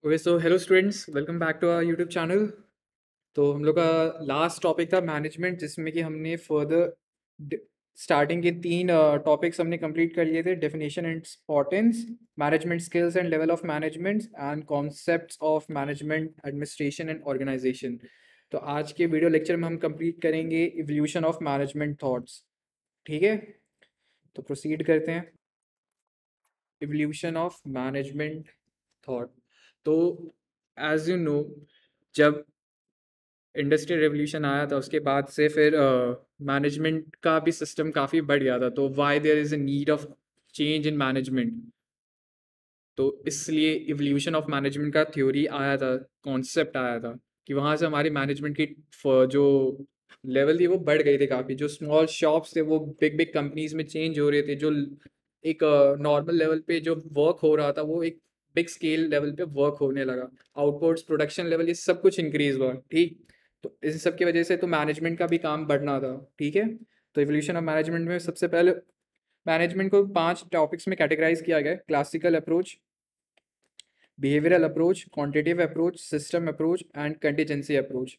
Okay so hello students, welcome back to our YouTube channel. तो हम लोग का लास्ट टॉपिक था मैनेजमेंट, जिसमें कि हमने फर्दर स्टार्टिंग के तीन टॉपिक्स हमने कंप्लीट कर लिए थे। Definition and importance, management skills and level of management, and concepts of management administration and organization. तो आज के वीडियो लेक्चर में हम कंप्लीट करेंगे इवोल्यूशन ऑफ मैनेजमेंट थॉट्स। ठीक है, तो प्रोसीड करते हैं। Evolution of management thought. तो एज यू नो, जब इंडस्ट्रियल रेवोल्यूशन आया था उसके बाद से फिर मैनेजमेंट का भी सिस्टम काफ़ी बढ़ गया था। तो why there is a need of change in management. तो इसलिए इवोल्यूशन ऑफ मैनेजमेंट का थ्योरी आया था, कॉन्सेप्ट आया था कि वहाँ से हमारी मैनेजमेंट की जो लेवल थी वो बढ़ गई थी काफ़ी। जो स्मॉल शॉप्स थे वो बिग बिग कंपनीज में चेंज हो रहे थे। जो एक नॉर्मल लेवल पे जो वर्क हो रहा था वो एक बिग स्केल लेवल पे वर्क होने लगा। आउटपुट्स, प्रोडक्शन लेवल, ये सब कुछ इंक्रीज हुआ। ठीक, तो इस सब की वजह से तो मैनेजमेंट का भी काम बढ़ना था। ठीक है, तो इवोल्यूशन ऑफ मैनेजमेंट में सबसे पहले मैनेजमेंट को 5 टॉपिक्स में कैटेगराइज किया गया है। Classical approach, behavioural approach, quantitative approach, system approach and contingency approach.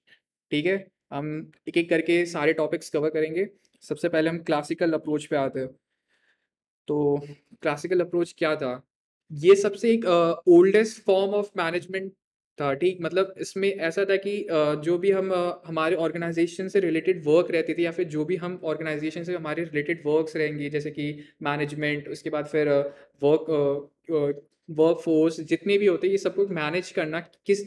ठीक है, हम एक एक करके सारे टॉपिक्स कवर करेंगे। सबसे पहले हम क्लासिकल अप्रोच पे आते हैं। तो क्लासिकल अप्रोच क्या था? ये सबसे एक ओल्डेस्ट फॉर्म ऑफ मैनेजमेंट था। ठीक, मतलब इसमें ऐसा था कि जो भी हम हमारे ऑर्गेनाइजेशन से रिलेटेड वर्क रहती थी, या फिर जो भी हम ऑर्गेनाइजेशन से हमारे रिलेटेड वर्क्स रहेंगे, जैसे कि मैनेजमेंट, उसके बाद फिर वर्क वर्क फोर्स जितने भी होते हैं, ये सबको मैनेज करना, किस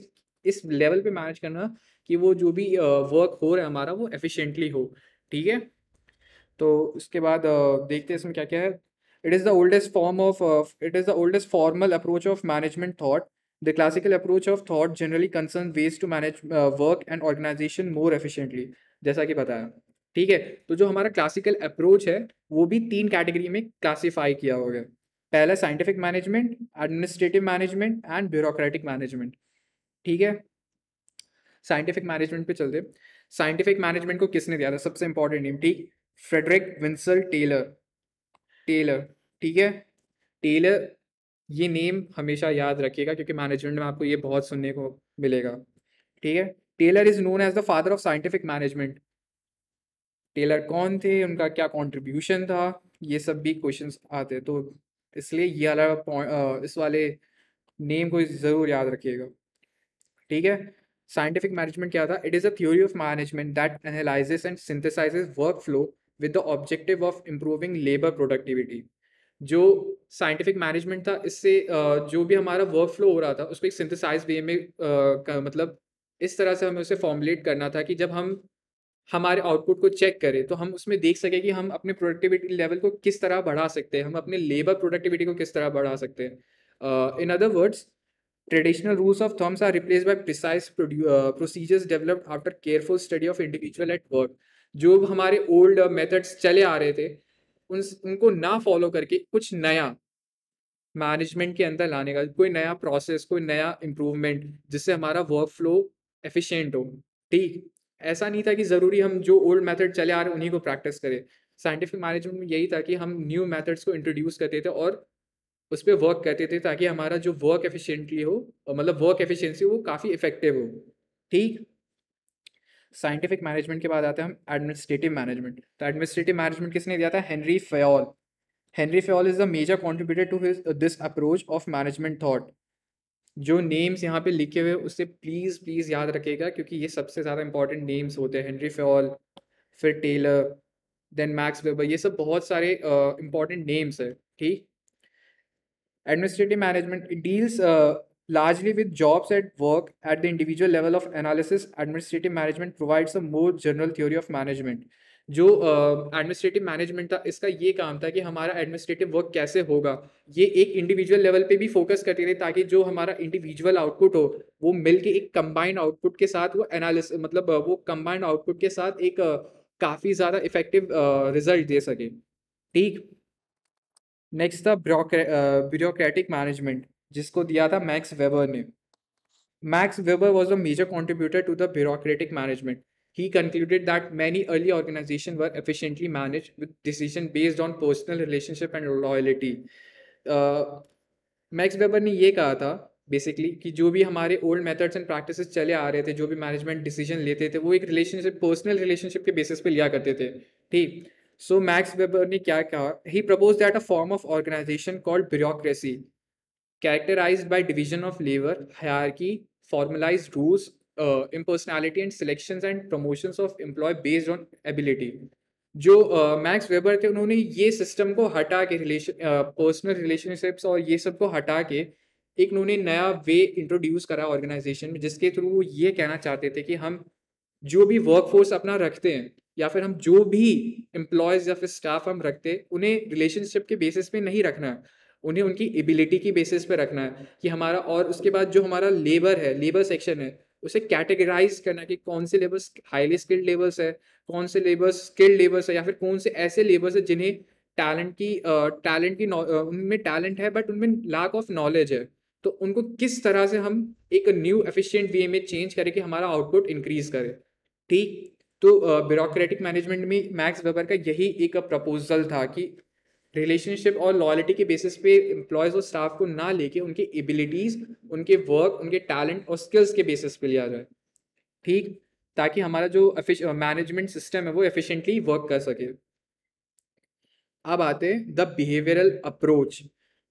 इस लेवल पे मैनेज करना कि वो जो भी वर्क हो रहा है हमारा वो एफिशिएंटली हो। ठीक है, तो उसके बाद देखते हैं इसमें क्या क्या है। It is the oldest formal approach of management thought. The classical approach of thought generally concern ways to manage work and organisation more efficiently, जैसा कि बताया। ठीक है, तो जो हमारा क्लासिकल अप्रोच है वो भी 3 कैटेगरी में क्लासीफाई किया हो गया। पहला scientific management, administrative management and bureaucratic management. ठीक है, साइंटिफिक मैनेजमेंट पे चलते। साइंटिफिक मैनेजमेंट को किसने दिया था? सबसे इंपॉर्टेंट नेम, ठीक, फ्रेडरिक विंसल टेलर। टेलर, ठीक है, टेलर, ये नेम हमेशा याद रखिएगा क्योंकि मैनेजमेंट में आपको ये बहुत सुनने को मिलेगा। ठीक है, Taylor is known as the father of scientific management. Taylor कौन थे, उनका क्या कंट्रीब्यूशन था, ये सब भी क्वेश्चंस आते हैं। तो इसलिए ये वाला इस वाले नेम को ज़रूर याद रखिएगा। ठीक है, साइंटिफिक मैनेजमेंट क्या था? It is a theory of management that analyses and synthesises work flow with the objective of improving labour productivity. जो साइंटिफिक मैनेजमेंट था, इससे जो भी हमारा वर्क फ्लो हो रहा था उसको एक सिंथेसाइज वे में मतलब इस तरह से हमें उसे फॉर्मुलेट करना था कि जब हम हमारे आउटपुट को चेक करें तो हम उसमें देख सकें कि हम अपने प्रोडक्टिविटी लेवल को किस तरह बढ़ा सकते हैं, हम अपने लेबर प्रोडक्टिविटी को किस तरह बढ़ा सकते हैं। In other words, traditional rules of thumbs are replaced by precise procedures developed after careful study of individual at work। जो हमारे ओल्ड मेथड्स चले आ रहे थे उनको ना फॉलो करके कुछ नया मैनेजमेंट के अंदर लाने का, कोई नया प्रोसेस, कोई नया इम्प्रूवमेंट जिससे हमारा वर्क फ्लो एफिशिएंट हो। ठीक, ऐसा नहीं था कि ज़रूरी हम जो ओल्ड मेथड चले आ रहे हैं उन्हीं को प्रैक्टिस करें। साइंटिफिक मैनेजमेंट में यही था कि हम न्यू मेथड्स को इंट्रोड्यूस करते थे और उस पे वर्क करते थे ताकि हमारा जो वर्क एफिशिएंटली हो, मतलब वर्क एफिशिएंसी वो काफ़ी इफेक्टिव हो। ठीक, साइंटिफिक मैनेजमेंट के बाद आते हैं हम एडमिनिस्ट्रेटिव मैनेजमेंट। तो एडमिनिस्ट्रेटिव मैनेजमेंट किसने दिया था? Henri Fayol. Henri Fayol is the major contributor to his this approach of management thought. जो नेम्स यहाँ पे लिखे हुए उससे प्लीज़ प्लीज़ याद रखिएगा क्योंकि ये सबसे ज़्यादा इंपॉर्टेंट नेम्स होते हैं। हेनरी फेयोल, फिर टेलर, देन मैक्स वेबर, ये सब बहुत सारे इंपॉर्टेंट नेम्स है। ठीक, administrative management, it deals largely with jobs at work at the individual level of analysis. Administrative management provides a more general theory of management। जो administrative management था इसका ये काम था कि हमारा एडमिनिस्ट्रेटिव वर्क कैसे होगा, ये एक इंडिविजुअल लेवल पे भी फोकस करते थे ताकि जो हमारा इंडिविजुअल आउटपुट हो वो मिलके एक कंबाइंड आउटपुट के साथ वो एनालिसिस, मतलब वो कंबाइंड आउटपुट के साथ एक काफ़ी ज़्यादा इफेक्टिव रिजल्ट दे सके। ठीक, नेक्स्ट था ब्यूरोक्रेटिक मैनेजमेंट, जिसको दिया था मैक्स वेबर ने। Max Weber was a major contributor to the bureaucratic management. He concluded that many early organizations were efficiently managed with decision based on personal relationship and loyalty. Max weber ने ये कहा था basically कि जो भी हमारे old methods and practices चले आ रहे थे, जो भी मैनेजमेंट डिसीजन लेते थे, वो एक रिलेशनशिप, पर्सनल रिलेशनशिप के बेसिस पे लिया करते थे। ठीक। सो मैक्स वेबर ने क्या कहा, he propose that a form of organization called bureaucracy characterized by division of labor, hierarchy, formalized rules, impersonality and selections and promotions of employee based on ability। जो मैक्स वेबर थे, उन्होंने ये system को हटा के पर्सनल रिलेशनशिप्स और ये सब को हटा के एक उन्होंने नया वे इंट्रोड्यूस करा ऑर्गेनाइजेशन में, जिसके थ्रू वो ये कहना चाहते थे कि हम जो भी वर्कफोर्स अपना रखते हैं, या फिर हम जो भी एम्प्लॉयज़ या फिर स्टाफ हम रखते हैं, उन्हें रिलेशनशिप के बेसिस पे नहीं रखना है, उन्हें उनकी एबिलिटी की बेसिस पे रखना है कि हमारा, और उसके बाद जो हमारा लेबर है, लेबर सेक्शन है, उसे कैटेगराइज करना कि कौन से लेबर्स हाईली स्किल्ड लेबर्स है, कौन से लेबर्स स्किल्ड लेबर्स है, या फिर कौन से ऐसे लेबर्स है जिन्हें उनमें टैलेंट है बट उनमें लैक ऑफ नॉलेज है। तो उनको किस तरह से हम एक न्यू एफिशिएंट वे में चेंज करें कि हमारा आउटपुट इंक्रीज करे। ठीक। तो ब्यूरोक्रेटिक मैनेजमेंट में मैक्स वेबर का यही एक प्रपोजल था कि रिलेशनशिप और लॉयल्टी के बेसिस पे एम्प्लॉयज़ और स्टाफ को ना लेके उनकी एबिलिटीज़, उनके वर्क, उनके टैलेंट और स्किल्स के बेसिस पे लिया जाए। ठीक। ताकि हमारा जो मैनेजमेंट सिस्टम है वो एफिशिएंटली वर्क कर सके। अब आते हैं the behavioural approach.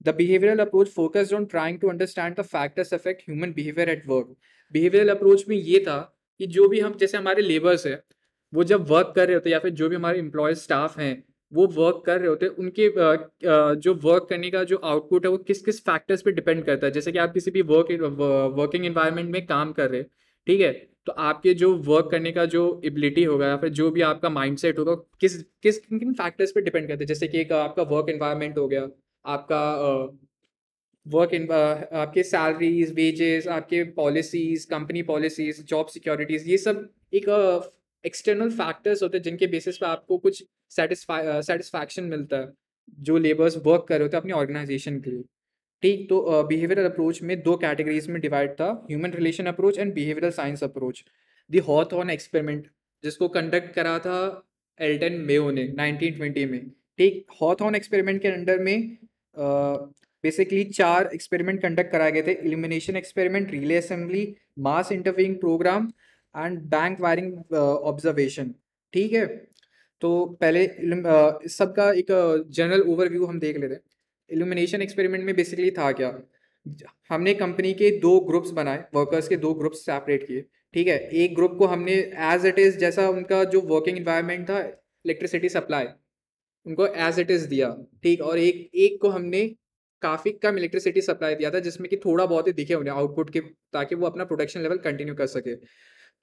The behavioural approach focused on trying to understand the factors affect human behaviour at work. Behavioural approach में ये था कि जो भी हम, जैसे हमारे लेबर्स है, वो जब वर्क कर रहे होते हैं, या फिर जो भी हमारे एम्प्लॉयज स्टाफ हैं वो वर्क कर रहे होते हैं, उनके जो वर्क करने का जो आउटपुट है वो किस किस फैक्टर्स पे डिपेंड करता है। जैसे कि आप किसी भी वर्किंग एनवायरनमेंट में काम कर रहे हैं, ठीक है, तो आपके जो वर्क करने का जो एबिलिटी होगा, या फिर जो भी आपका माइंडसेट होगा, किस किस किन किन फैक्टर्स पे डिपेंड करते हैं। जैसे कि एक आपका वर्क एनवायरनमेंट हो गया, आपका वर्क इन आपके सैलरीज, वेजेस, आपके policies, company policies, job securities, ये सब एक एक्सटर्नल फैक्टर्स होते हैं जिनके बेसिस पे आपको कुछ सेटिस्फैक्शन मिलता है, जो लेबर्स वर्क कर रहे होते हैं अपनी ऑर्गेनाइजेशन के लिए। ठीक। तो बिहेवियरल अप्रोच में दो कैटेगरीज में डिवाइड था, human relation approach and behavioural science approach. The Hawthorne experiment, जिसको कंडक्ट करा था एल्टन मेयो ने 1920 में। ठीक। हॉथॉर्न एक्सपेरिमेंट के अंडर में बेसिकली 4 एक्सपेरिमेंट कंडक्ट कराए गए थे: illumination experiment, relay assembly, mass interviewing programme and bank wiring observation. ठीक है। तो पहले इस सब का एक जनरल ओवरव्यू हम देख लेते हैं। इल्यूमिनेशन एक्सपेरिमेंट में बेसिकली था क्या, हमने कंपनी के 2 ग्रुप्स बनाए, वर्कर्स के 2 ग्रुप्स सेपरेट किए। ठीक है। एक ग्रुप को हमने एज इट इज़, जैसा उनका जो वर्किंग इन्वायरमेंट था, इलेक्ट्रिसिटी सप्लाई उनको एज इट इज़ दिया। ठीक। और एक एक को हमने काफ़ी कम इलेक्ट्रिसिटी सप्लाई दिया था, जिसमें कि थोड़ा बहुत ही दिखे उन्हें आउटपुट के, ताकि वो अपना प्रोडक्शन लेवल कंटिन्यू कर सके।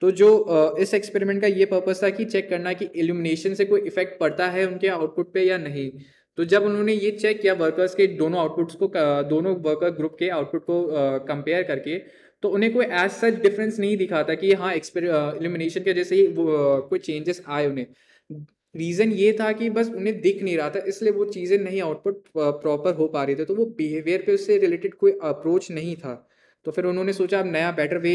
तो जो इस एक्सपेरिमेंट का ये पर्पस था कि चेक करना कि इल्यूमिनेशन से कोई इफेक्ट पड़ता है उनके आउटपुट पे या नहीं। तो जब उन्होंने ये चेक किया वर्कर्स के दोनों आउटपुट्स को, दोनों वर्कर ग्रुप के आउटपुट को कंपेयर करके, तो उन्हें कोई एज सच डिफरेंस नहीं दिखा था कि हाँ इल्यूमिनेशन के जैसे ही कोई चेंजेस आए उन्हें। रीज़न ये था कि बस उन्हें दिख नहीं रहा था, इसलिए वो चीज़ें नहीं आउटपुट प्रॉपर हो पा रही थी, तो वो बिहेवियर पे उससे रिलेटेड कोई अप्रोच नहीं था। तो फिर उन्होंने सोचा अब नया बेटर वे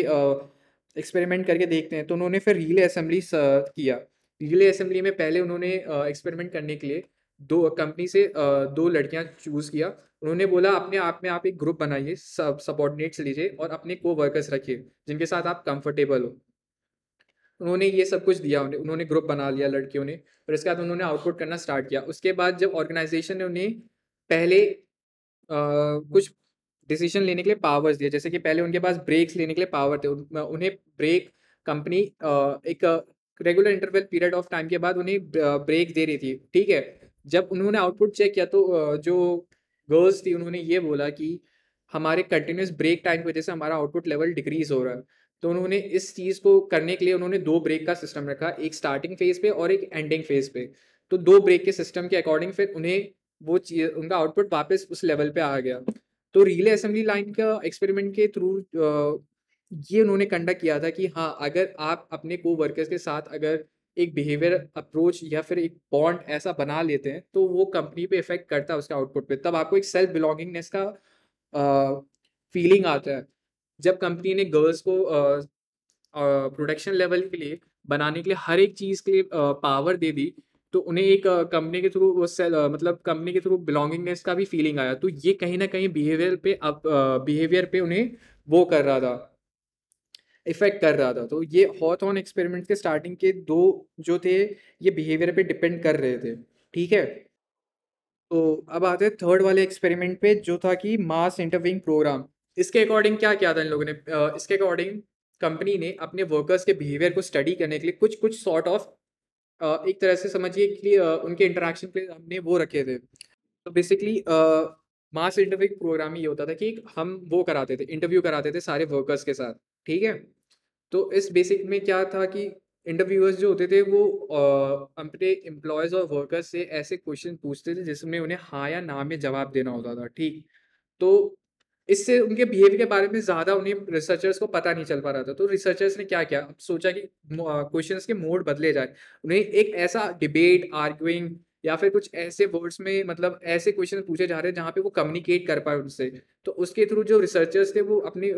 एक्सपेरिमेंट करके देखते हैं। तो उन्होंने फिर रिले असेंबली किया। रिले असेंबली में पहले उन्होंने एक्सपेरिमेंट करने के लिए दो कंपनी से 2 लड़कियां चूज़ किया। उन्होंने बोला अपने आप में आप एक ग्रुप बनाइए, सबऑर्डिनेट्स लीजिए और अपने को वर्कर्स रखिए जिनके साथ आप कंफर्टेबल हो। उन्होंने ये सब कुछ दिया, उन्होंने ग्रुप बना लिया लड़कियों ने, और इसके बाद उन्होंने आउटपुट करना स्टार्ट किया। उसके बाद जब ऑर्गेनाइजेशन ने उन्हें पहले कुछ डिसीजन लेने के लिए पावर्स दिए, जैसे कि पहले उनके पास ब्रेक्स लेने के लिए पावर थे, उन्हें ब्रेक कंपनी एक regular interval period of time के बाद उन्हें ब्रेक दे रही थी। ठीक है। जब उन्होंने आउटपुट चेक किया तो जो गर्ल्स थी उन्होंने ये बोला कि हमारे कंटिन्यूस ब्रेक टाइम की वजह से हमारा आउटपुट लेवल डिक्रीज हो रहा है। तो उन्होंने इस चीज़ को करने के लिए उन्होंने 2 ब्रेक का सिस्टम रखा, एक स्टार्टिंग फेज पे और एक एंडिंग फेज पे। तो 2 ब्रेक के सिस्टम के अकॉर्डिंग फिर उन्हें वो चीज़, उनका आउटपुट वापस उस लेवल पे आ गया। तो रिले असेंबली लाइन का एक्सपेरिमेंट के थ्रू ये उन्होंने कंडक्ट किया था कि हाँ, अगर आप अपने को-वर्कर्स के साथ अगर एक बिहेवियर अप्रोच या फिर एक बॉन्ड ऐसा बना लेते हैं, तो वो कंपनी पे इफ़ेक्ट करता है उसके आउटपुट पे। तब आपको एक सेल्फ बिलॉन्गिंगनेस का फीलिंग आता है। जब कंपनी ने गर्ल्स को प्रोडक्शन लेवल के लिए बनाने के लिए हर एक चीज़ के लिए पावर दे दी, तो उन्हें एक कंपनी के थ्रू वो मतलब कंपनी के थ्रू बिलोंगिंगनेस का भी फीलिंग आया। तो ये कहीं ना कहीं बिहेवियर पे उन्हें वो कर रहा था, इफेक्ट कर रहा था। तो ये हॉथॉर्न एक्सपेरिमेंट के स्टार्टिंग के दो जो थे, ये बिहेवियर पे डिपेंड कर रहे थे। ठीक है, तो अब आते हैं थर्ड वाले एक्सपेरिमेंट पे, जो था कि मास इंटरविंग प्रोग्राम। इसके अकॉर्डिंग क्या किया था इन लोगों ने, इसके अकॉर्डिंग कंपनी ने अपने वर्कर्स के बिहेवियर को स्टडी करने के लिए कुछ कुछ सॉर्ट ऑफ एक तरह से समझिए कि उनके इंटरेक्शन के लिए हमने वो रखे थे। तो बेसिकली मास इंटरव्यू प्रोग्राम ये होता था कि हम वो कराते थे, इंटरव्यू कराते थे सारे वर्कर्स के साथ। ठीक है, तो इस बेसिक में क्या था कि इंटरव्यूअर्स जो होते थे वो अपने एम्प्लॉयज़ और वर्कर्स से ऐसे क्वेश्चन पूछते थे जिसमें उन्हें हाँ या ना में जवाब देना होता था। ठीक, तो इससे उनके बिहेवियर के बारे में ज़्यादा उन्हें रिसर्चर्स को पता नहीं चल पा रहा था। तो रिसर्चर्स ने क्या किया, अब सोचा कि क्वेश्चंस के मोड बदले जाए। उन्हें एक ऐसा डिबेट, आर्ग्यूइंग या फिर कुछ ऐसे वर्ड्स में, मतलब ऐसे क्वेश्चन पूछे जा रहे हैं जहाँ पे वो कम्युनिकेट कर पाए उनसे। तो उसके थ्रू जो रिसर्चर्स थे वो अपने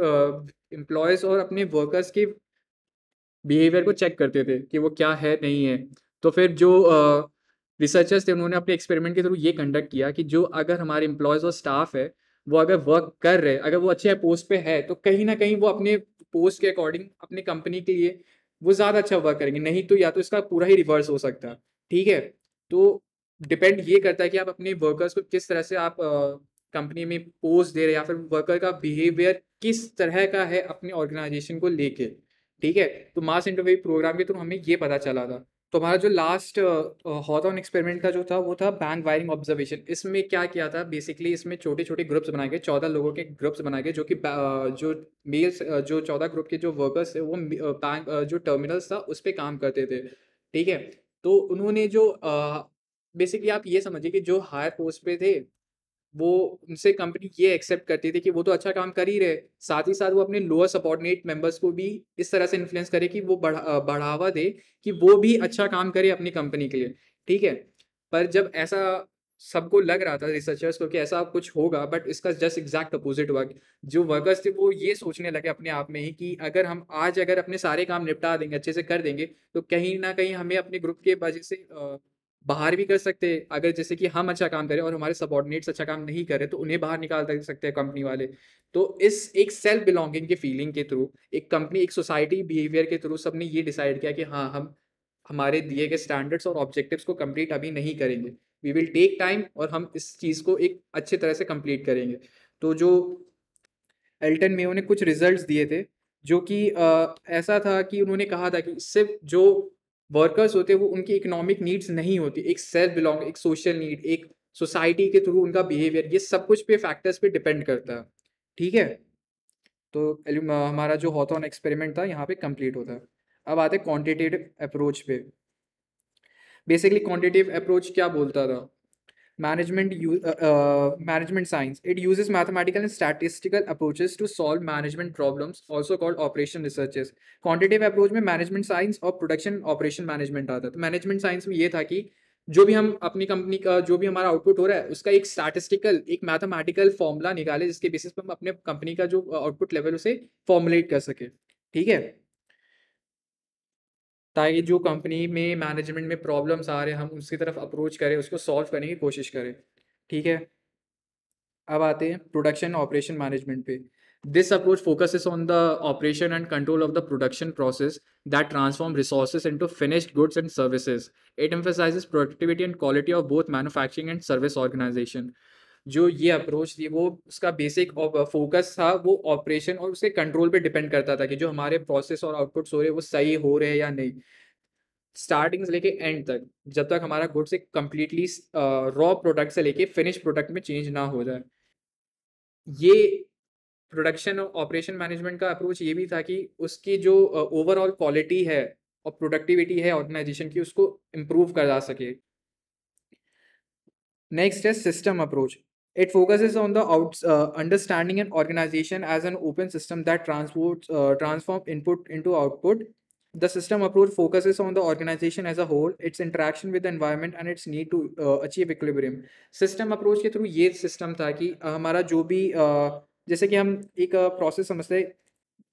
एम्प्लॉयज़ और अपने वर्कर्स के बिहेवियर को चेक करते थे कि वो क्या है, नहीं है। तो फिर जो रिसर्चर्स थे उन्होंने अपने एक्सपेरिमेंट के थ्रू ये कंडक्ट किया कि जो अगर हमारे एम्प्लॉयज़ और स्टाफ है, वो अगर वर्क कर रहे हैं, अगर वो अच्छे पोस्ट पे है, तो कहीं न कहीं वो अपने पोस्ट के अकॉर्डिंग अपनी कंपनी के लिए वो ज़्यादा अच्छा वर्क करेंगे। नहीं तो या तो इसका पूरा ही रिवर्स हो सकता है। ठीक है? तो डिपेंड ये करता है कि आप अपने वर्कर्स को किस तरह से आप कंपनी में पोस्ट दे रहे हैं, या फिर वर्कर का बिहेवियर किस तरह का है अपनी ऑर्गेनाइजेशन को लेके। ठीक है, तो मास इंटरव्यू प्रोग्राम के थ्रू हमें ये पता चला था। तो हमारा जो लास्ट हॉथॉर्न एक्सपेरिमेंट का जो था वो था बैंड वायरिंग ऑब्जर्वेशन। इसमें क्या किया था, बेसिकली इसमें छोटे छोटे ग्रुप्स बनाए गए, 14 लोगों के ग्रुप्स बनाए गए, जो कि जो मेल्स, जो 14 ग्रुप के जो वर्कर्स थे वो बैंक जो टर्मिनल्स था उस पर काम करते थे। ठीक है, तो उन्होंने जो बेसिकली आप ये समझिए कि जो हायर पोस्ट पे थे, वो उनसे कंपनी ये एक्सेप्ट करती थी कि वो तो अच्छा काम कर ही रहे, साथ ही साथ वो अपने लोअर सबऑर्डिनेट मेंबर्स को भी इस तरह से इन्फ्लुएंस करे कि वो बढ़ावा दे कि वो भी अच्छा काम करे अपनी कंपनी के लिए। ठीक है, पर जब ऐसा सबको लग रहा था रिसर्चर्स को कि ऐसा कुछ होगा, बट इसका जस्ट एग्जैक्ट अपोजिट हुआ। जो वर्कर्स थे वो ये सोचने लगे अपने आप में ही कि अगर हम आज अगर अपने सारे काम निपटा देंगे, अच्छे से कर देंगे, तो कहीं ना कहीं हमें अपने ग्रुप के वजह से बाहर भी कर सकते हैं। अगर जैसे कि हम अच्छा काम करें और हमारे सबऑर्डिनेट्स अच्छा काम नहीं कर रहे, तो उन्हें बाहर निकाल दे सकते हैं कंपनी वाले। तो इस एक सेल्फ बिलोंगिंग के फीलिंग के थ्रू, एक कंपनी, एक सोसाइटी बिहेवियर के थ्रू सबने ये डिसाइड किया कि हाँ, हम हमारे दिए गए स्टैंडर्ड्स और ऑब्जेक्टिव्स को कंप्लीट अभी नहीं करेंगे। वी विल टेक टाइम और हम इस चीज़ को एक अच्छे तरह से कंप्लीट करेंगे। तो जो एल्टन मेयो ने कुछ रिजल्ट्स दिए थे, जो कि ऐसा था कि उन्होंने कहा था कि सिर्फ जो वर्कर्स होते हैं वो उनकी इकोनॉमिक नीड्स नहीं होती, एक सेल्फ बिलोंग, एक सोशल नीड, एक सोसाइटी के थ्रू उनका बिहेवियर, ये सब कुछ पे फैक्टर्स पे डिपेंड करता है। ठीक है, तो हमारा जो हॉथॉर्न एक्सपेरिमेंट था यहाँ पे कंप्लीट होता है। अब आते हैं क्वांटिटेटिव अप्रोच पे। बेसिकली क्वांटिटेटिव अप्रोच क्या बोलता था, management science. It uses mathematical and statistical approaches to solve management problems, also called operation researches. Quantitative approach में management science और production operation management आता है। तो management science में ये था कि जो भी हम अपनी कंपनी का जो भी हमारा आउटपुट हो रहा है उसका एक स्टैटिस्टिकल, एक मैथमेटिकल फॉर्मूला निकाले, जिसके बेसिस पर हम अपने कंपनी का जो आउटपुट लेवल उसे फॉर्मुलेट कर सके। ठीक है, ताकि जो कंपनी में मैनेजमेंट में प्रॉब्लम्स आ रहे हैं हम उसकी तरफ अप्रोच करें, उसको सॉल्व करने की कोशिश करें। ठीक है, अब आते हैं प्रोडक्शन ऑपरेशन मैनेजमेंट पे। This approach focuses on the operation and control of the production process that transform resources into finished goods and services. It emphasises productivity and quality of both manufacturing and service organisation. जो ये approach थी वो उसका basic focus था वो operation और उसके control पे डिपेंड करता था कि जो हमारे प्रोसेस और आउटपुट्स हो रहे हैं वो सही हो रहे हैं या नहीं, स्टार्टिंग से लेके एंड तक, जब तक हमारा गुड्स एक कम्प्लीटली रॉ प्रोडक्ट से लेके फिनिश प्रोडक्ट में चेंज ना हो जाए। ये प्रोडक्शन और ऑपरेशन मैनेजमेंट का अप्रोच ये भी था कि उसकी जो ओवरऑल क्वालिटी है और प्रोडक्टिविटी है ऑर्गेनाइजेशन की, उसको इम्प्रूव करा जा सके। नेक्स्ट है system approach. It focuses on the understanding an organization as an open system that transform input into output. The system approach focuses on the organization as a whole, its interaction with the environment and its need to achieve equilibrium. System approach के through ये system था कि हमारा जो भी जैसे कि हम एक प्रोसेस समझते हैं,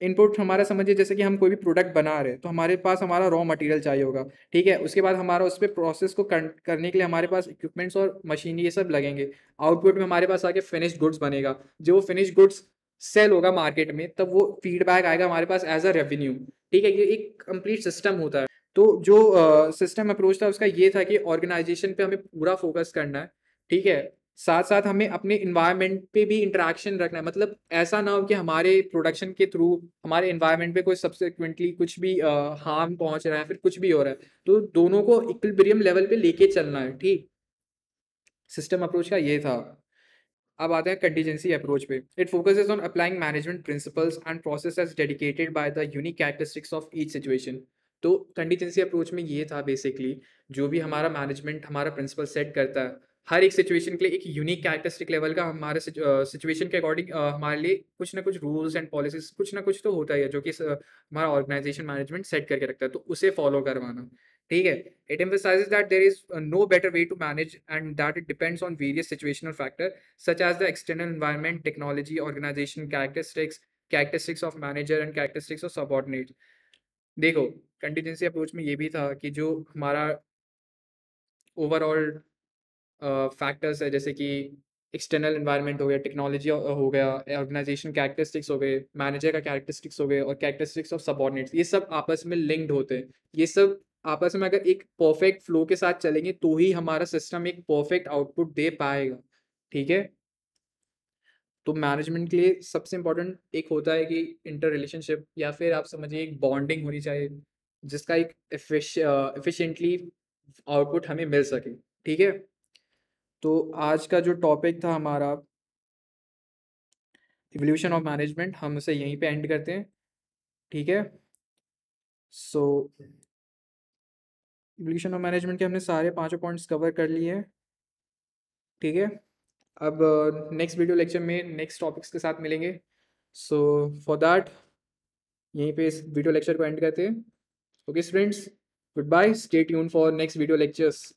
इनपुट हमारा समझिए जैसे कि हम कोई भी प्रोडक्ट बना रहे हैं तो हमारे पास हमारा रॉ मटेरियल चाहिए होगा, ठीक है। उसके बाद हमारा उस पे प्रोसेस को करने के लिए हमारे पास इक्विपमेंट्स और मशीनरी ये सब लगेंगे। आउटपुट में हमारे पास आके फिनिश्ड गुड्स बनेगा। जो फिनिश्ड गुड्स सेल होगा मार्केट में, तब वो फीडबैक आएगा हमारे पास एज अ रेवेन्यू, ठीक है। ये एक कंप्लीट सिस्टम होता है। तो जो सिस्टम अप्रोच था उसका ये था कि ऑर्गेनाइजेशन पे हमें पूरा फोकस करना है, ठीक है। साथ साथ हमें अपने इन्वायरमेंट पे भी इंटरेक्शन रखना है। मतलब ऐसा ना हो कि हमारे प्रोडक्शन के थ्रू हमारे इन्वायरमेंट पे कोई सब्सिक्वेंटली कुछ भी हार्म पहुंच रहा है, फिर कुछ भी हो रहा है। तो दोनों को इक्विलिब्रियम लेवल पे लेके चलना है, ठीक। सिस्टम अप्रोच का ये था। अब आते हैं कंटीजेंसी अप्रोच पे। It focuses on applying management principles and process as dedicated by the unique characteristics of each situation. तो कंटीजेंसी अप्रोच में ये था बेसिकली, जो भी हमारा मैनेजमेंट हमारा प्रिंसिपल सेट करता है, हर एक सिचुएशन के लिए एक यूनिक कैरेक्टरिस्टिक लेवल का हमारे सिचुएशन के अकॉर्डिंग हमारे लिए कुछ ना कुछ रूल्स एंड पॉलिसीज कुछ ना कुछ तो होता ही है, जो कि हमारा ऑर्गेनाइजेशन मैनेजमेंट सेट करके रखता है, तो उसे फॉलो करवाना, ठीक है। It emphasizes that there is no better way to manage and that it depends on various situational factors such as the external environment, technology, organization characteristics of manager and characteristics of subordinates. देखो, contingency approach में ये भी था कि जो हमारा overall factors है, जैसे कि एक्सटर्नल एनवायरनमेंट हो गया, टेक्नोलॉजी हो गया, ऑर्गेनाइजेशन कैरेक्टरिस्टिक्स हो गए, मैनेजर का कैरेक्टरिस्टिक्स हो गए और कैरेक्टरिस्टिक्स ऑफ सबऑर्डिनेट्स, ये सब आपस में लिंक्ड होते हैं। ये सब आपस में अगर एक परफेक्ट फ्लो के साथ चलेंगे तो ही हमारा सिस्टम एक परफेक्ट आउटपुट दे पाएगा, ठीक है। तो मैनेजमेंट के लिए सबसे इम्पोर्टेंट एक होता है कि इंटर रिलेशनशिप, या फिर आप समझिए एक बॉन्डिंग होनी चाहिए, जिसका एक एफिशिएंटली आउटपुट हमें मिल सके, ठीक है। तो आज का जो टॉपिक था हमारा इवोल्यूशन ऑफ मैनेजमेंट, हम उसे यहीं पे एंड करते हैं, ठीक है। सो इवोल्यूशन ऑफ मैनेजमेंट के हमने सारे पांचों पॉइंट्स कवर कर लिए हैं, ठीक है। अब नेक्स्ट वीडियो लेक्चर में नेक्स्ट टॉपिक्स के साथ मिलेंगे। सो फॉर दैट यहीं पे इस वीडियो लेक्चर को एंड करते हैं। Okay students, good bye, stay tune for next video lectures.